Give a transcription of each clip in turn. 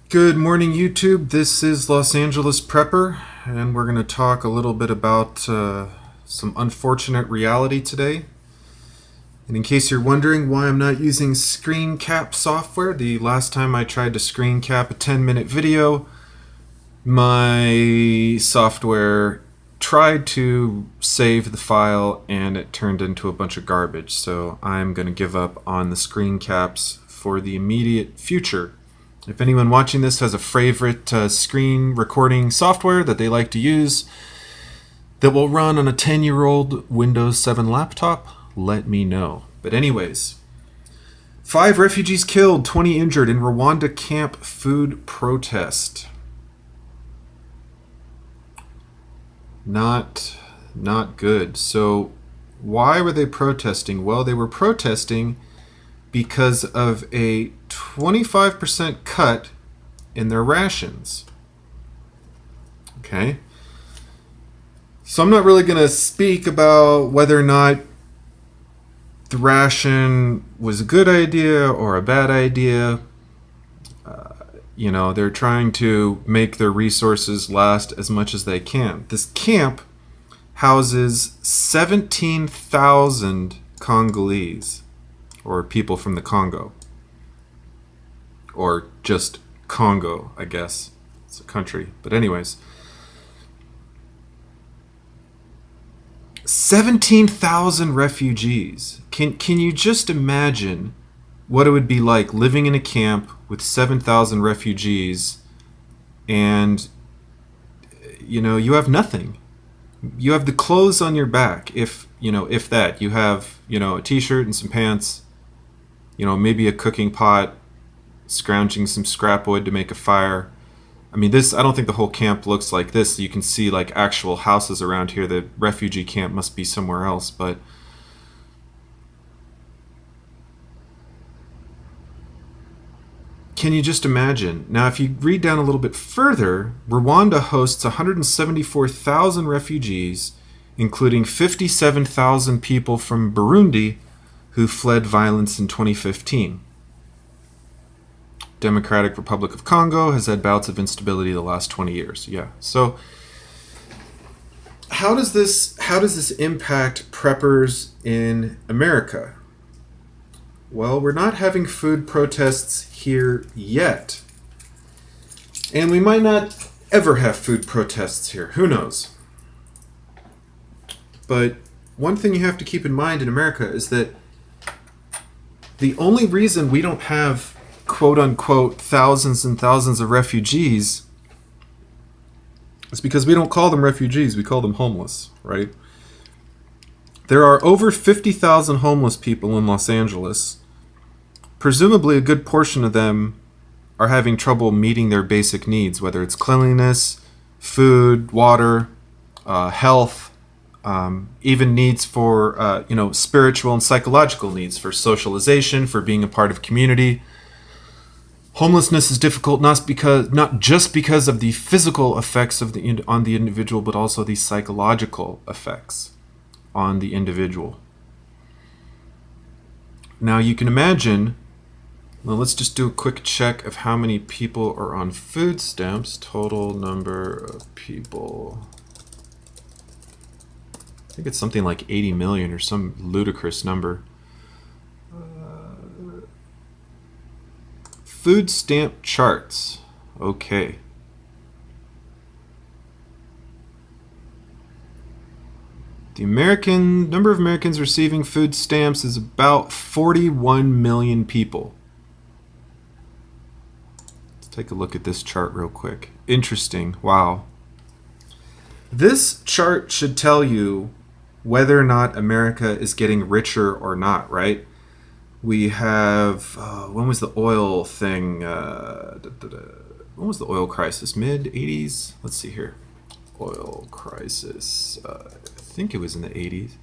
Good morning, YouTube. This is Los Angeles Prepper, and we're going to talk a little bit about some unfortunate reality today. And in case you're wondering why I'm not using screen cap software, the last time I tried to screen cap a 10-minute video, my software tried to save the file and it turned into a bunch of garbage. So I'm going to give up on the screen caps for the immediate future. If anyone watching this has a favorite screen recording software that they like to use that will run on a 10-year-old Windows 7 laptop, let me know. But anyways, 5 refugees killed, 20 injured in Rwanda camp food protest. Not good. So why were they protesting? Well, they were protesting because of a 25% cut in their rations. Okay. So I'm not really going to speak about whether or not the ration was a good idea or a bad idea. They're trying to make their resources last as much as they can. This camp houses 17,000 Congolese, or people from the Congo. Or just Congo, I guess. It's a country. But anyways, 17,000 refugees. Can you just imagine what it would be like living in a camp with 7,000 refugees and you have nothing. You have the clothes on your back, if that. You have, a t-shirt and some pants, maybe a cooking pot, scrounging some scrap wood to make a fire. I don't think the whole camp looks like this. You can see like actual houses around here. The refugee camp must be somewhere else, but can you just imagine? Now, if you read down a little bit further, Rwanda hosts 174,000 refugees, including 57,000 people from Burundi who fled violence in 2015. Democratic Republic of Congo has had bouts of instability the last 20 years. Yeah. So how does this impact preppers in America? Well, we're not having food protests here yet. And we might not ever have food protests here. Who knows? But one thing you have to keep in mind in America is that the only reason we don't have quote-unquote thousands and thousands of refugees is because we don't call them refugees, we call them homeless, right? There are over 50,000 homeless people in Los Angeles. Presumably a good portion of them are having trouble meeting their basic needs, whether it's cleanliness, food, water, health, even needs for spiritual and psychological needs, for socialization, for being a part of community. Homelessness is difficult not just because of the physical effects on the individual, but also the psychological effects on the individual. Now you can imagine. Well, let's just do a quick check of how many people are on food stamps. Total number of people. I think it's something like 80 million or some ludicrous number. Food stamp charts. Okay. The number of Americans receiving food stamps is about 41 million people. Let's take a look at this chart real quick. Interesting. Wow. This chart should tell you whether or not America is getting richer or not, right? We have, when was the oil thing? When was the oil crisis? Mid-80s? Let's see here. Oil crisis. I think it was in the 80s.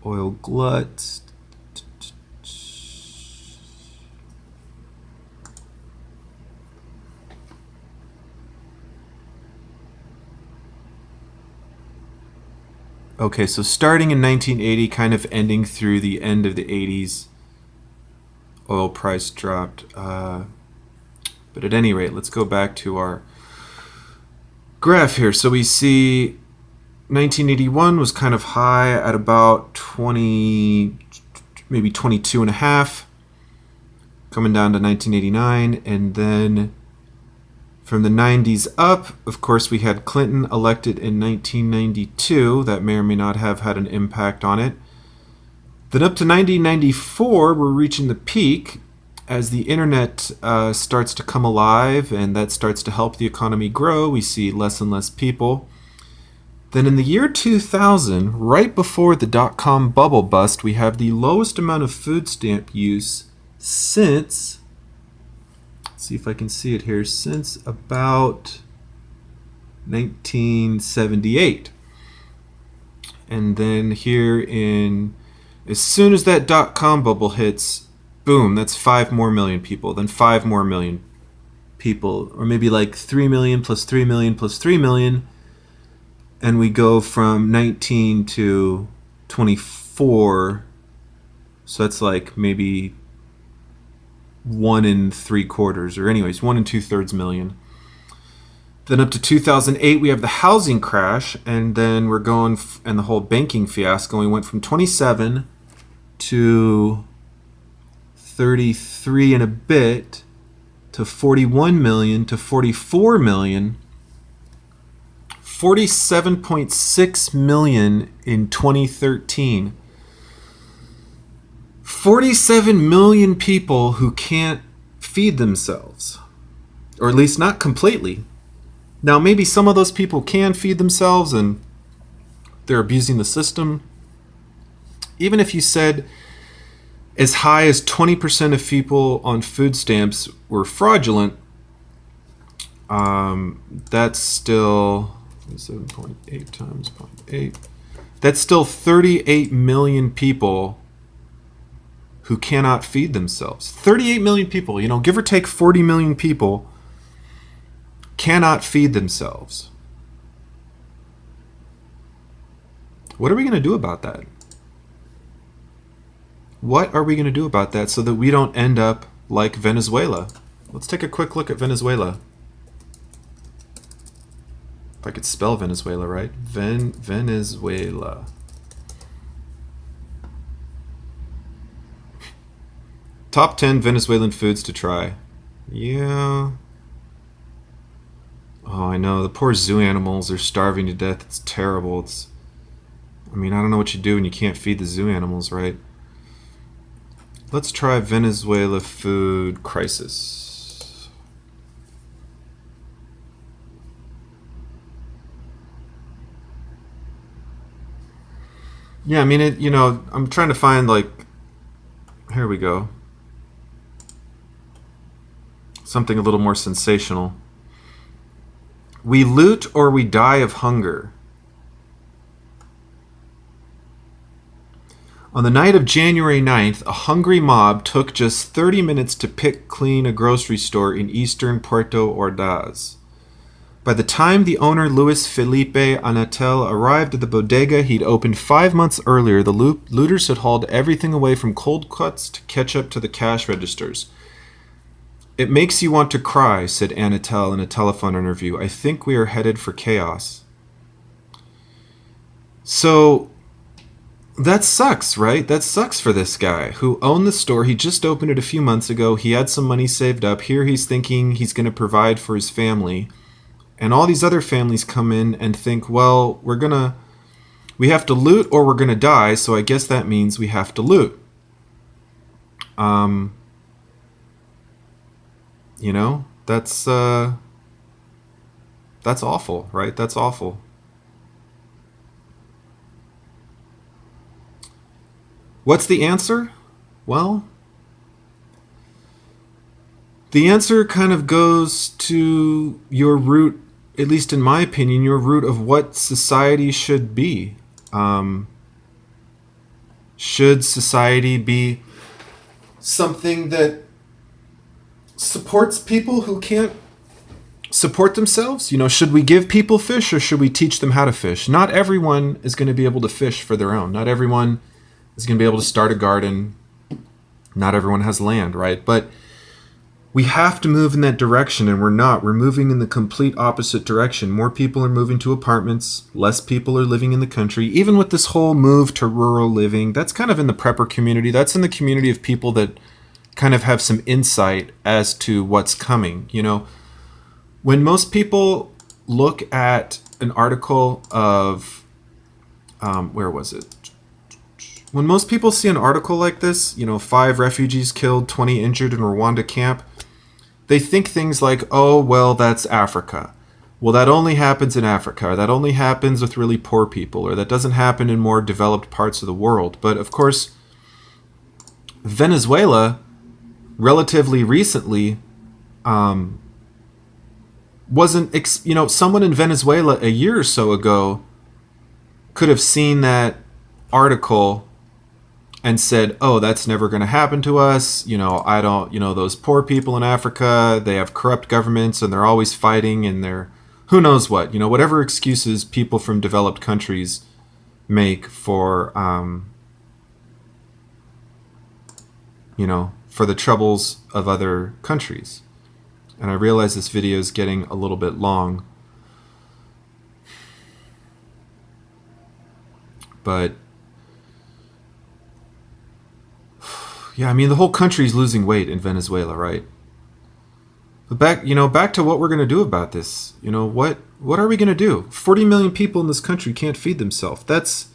Oil glut. Okay, so starting in 1980, kind of ending through the end of the 80s, oil price dropped. But at any rate, let's go back to our graph here. So we see 1981 was kind of high at about 20, maybe 22 and a half, coming down to 1989. And then from the 90s up, of course, we had Clinton elected in 1992. That may or may not have had an impact on it. Then up to 1994, we're reaching the peak as the internet starts to come alive, and that starts to help the economy grow. We see less and less people. Then in the year 2000, right before the dot-com bubble bust, we have the lowest amount of food stamp use since, let's see if I can see it here, since about 1978. And then here as soon as that dot-com bubble hits, boom, that's 5 more million people, then 5 more million people, or maybe like 3 million plus 3 million plus 3 million, and we go from 19 to 24, so that's like maybe 1 3/4, or anyways, 1 2/3 million. Then up to 2008, we have the housing crash, and then we're going, and the whole banking fiasco, we went from 27 to 33 and a bit to 41 million to 44 million, 47.6 million in 2013. 47 million people who can't feed themselves, or at least not completely. Now, maybe some of those people can feed themselves and they're abusing the system. Even if you said as high as 20% of people on food stamps were fraudulent, that's still 7.8 times 0.8. That's still 38 million people who cannot feed themselves. 38 million people, give or take 40 million people cannot feed themselves. What are we going to do about that? What are we going to do about that so that we don't end up like Venezuela? Let's take a quick look at Venezuela. If I could spell Venezuela right. Venezuela. Top 10 Venezuelan foods to try. Yeah. Oh, I know. The poor zoo animals are starving to death. It's terrible. I don't know what you do when you can't feed the zoo animals, right? Let's try Venezuela food crisis. Yeah, I'm trying to find, here we go. Something a little more sensational. We loot or we die of hunger. On the night of January 9th, a hungry mob took just 30 minutes to pick clean a grocery store in eastern Puerto Ordaz. By the time the owner, Luis Felipe Anatel, arrived at the bodega he'd opened 5 months earlier, the looters had hauled everything away from cold cuts to ketchup to the cash registers. "It makes you want to cry," said Anatel in a telephone interview. "I think we are headed for chaos." So that sucks, right? That sucks for this guy who owned the store. He just opened it a few months ago. He had some money saved up. Here he's thinking he's going to provide for his family. And all these other families come in and think, well, we have to loot or we're going to die, so I guess that means we have to loot. That's awful, right? That's awful. What's the answer? Well, the answer kind of goes to your root, at least in my opinion, your root of what society should be. Should society be something that supports people who can't support themselves? Should we give people fish or should we teach them how to fish? Not everyone is going to be able to fish for their own. Not everyone is going to be able to start a garden. Not everyone has land, right? But We have to move in that direction, and we're not. We're moving in the complete opposite direction. More people are moving to apartments. Less people are living in the country. Even with this whole move to rural living, that's kind of in the prepper community. That's in the community of people that kind of have some insight as to what's coming. You know, when most people look at an article of, where was it? When most people see an article like this, you know, 5 refugees killed, 20 injured in Rwanda camp, they think things like, oh, well, that's Africa. Well, that only happens in Africa, or that only happens with really poor people, or that doesn't happen in more developed parts of the world. But of course, Venezuela, relatively recently, wasn't, you know, someone in Venezuela a year or so ago could have seen that article and said, oh, that's never going to happen to us. You know, I don't, you know, those poor people in Africa, they have corrupt governments and they're always fighting and they're who knows what, you know, whatever excuses people from developed countries make for, you know, for the troubles of other countries. And I realize this video is getting a little bit long, but yeah, I mean, the whole country's losing weight in Venezuela, right? But back to what we're going to do about this. You know, what are we going to do? 40 million people in this country can't feed themselves. That's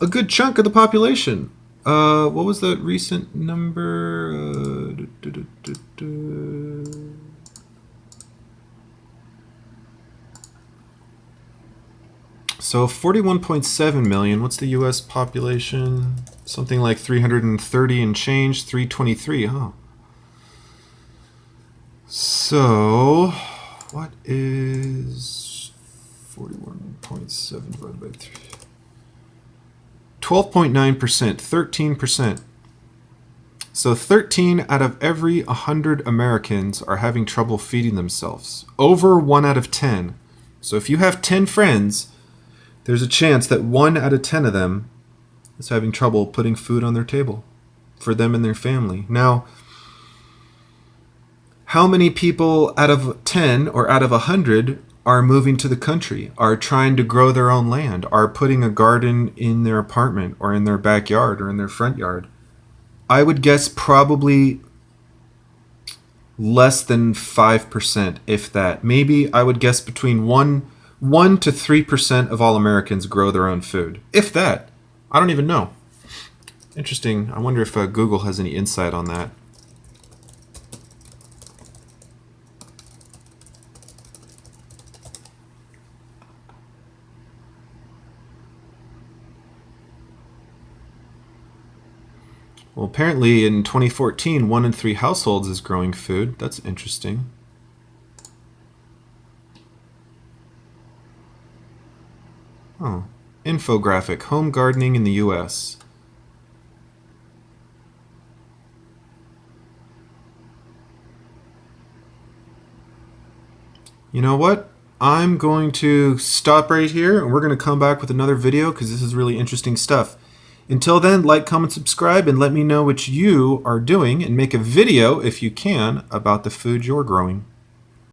a good chunk of the population. What was that recent number? So 41.7 million. What's the U.S. population? Something like 330 and change, 323, huh? So, what is 41.7 divided by 3? 12.9%, 13%. So 13 out of every 100 Americans are having trouble feeding themselves. Over 1 out of 10. So if you have 10 friends, there's a chance that 1 out of 10 of them is having trouble putting food on their table for them and their family. Now, how many people out of 10 or out of 100 are moving to the country, are trying to grow their own land, are putting a garden in their apartment or in their backyard or in their front yard? I would guess probably less than 5%, if that. Maybe I would guess between 1 to 3% of all Americans grow their own food. If that. I don't even know. Interesting. I wonder if Google has any insight on that. Well, apparently in 2014, 1 in 3 households is growing food. That's interesting. Oh. Infographic, home gardening in the U.S. You know what? I'm going to stop right here and we're going to come back with another video because this is really interesting stuff. Until then, like, comment, subscribe, and let me know what you are doing and make a video, if you can, about the food you're growing.